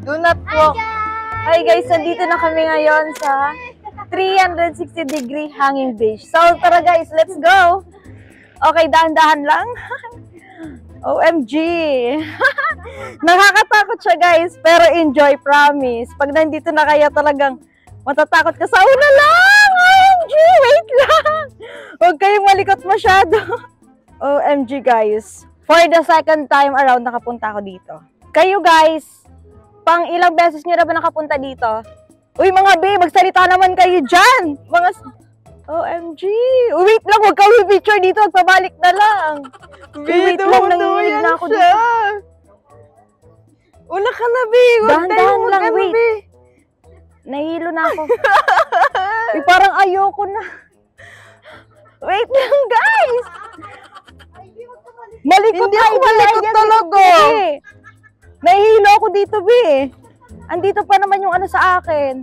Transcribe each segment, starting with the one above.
Do not walk. Hi guys, nandito na kami ngayon sa 360-degree hanging beach. So tara guys, let's go! Okay, dahan-dahan lang. OMG! Nakakatakot siya guys, pero enjoy, promise. Pag nandito na kayo talagang matatakot ka sa una lang! OMG! Wait lang! Huwag kayong malikot masyado. OMG guys. For the second time around, nakapunta ako dito. Kayo guys, pang ilang beses nyo na ba nakapunta dito? Uy mga babe, magsalita naman kayo dyan! Mga... OMG! Wait lang, huwag kang picture dito, pabalik na lang. Wait lang, nanginginig na ako dito. Una ka na, babe! Dahan-dahan lang, wait. Nahihilo na ako. Uy, parang ayoko na. Wait lang, guys! Malikot Hindi ako malikot talaga. Nahihilo ako dito, be. Andito pa naman yung ano sa akin.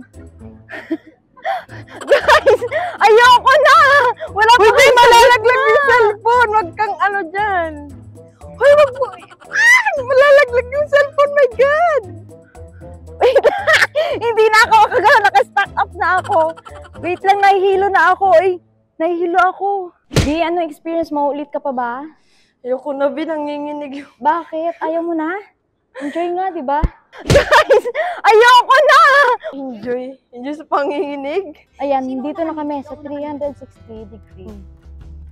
Guys, ayoko na! Wala pa kayo Malalaglag yung cellphone! Wag kang ano dyan! Hoy, wag mo! Ah! Malalaglag yung cellphone! My God! Wait, hindi na ako kagala, naka-stack up na ako. Wait lang, nahihilo na ako. Eh, nahihilo ako. Di, ano experience mo? Ulit ka pa ba? Ayoko na, nanginginig yung... Bakit? Ayaw mo na? Enjoy nga, di ba? Guys, ayoko na! Enjoy sa panginginig. Ayan, dito na kami sa 360 degree.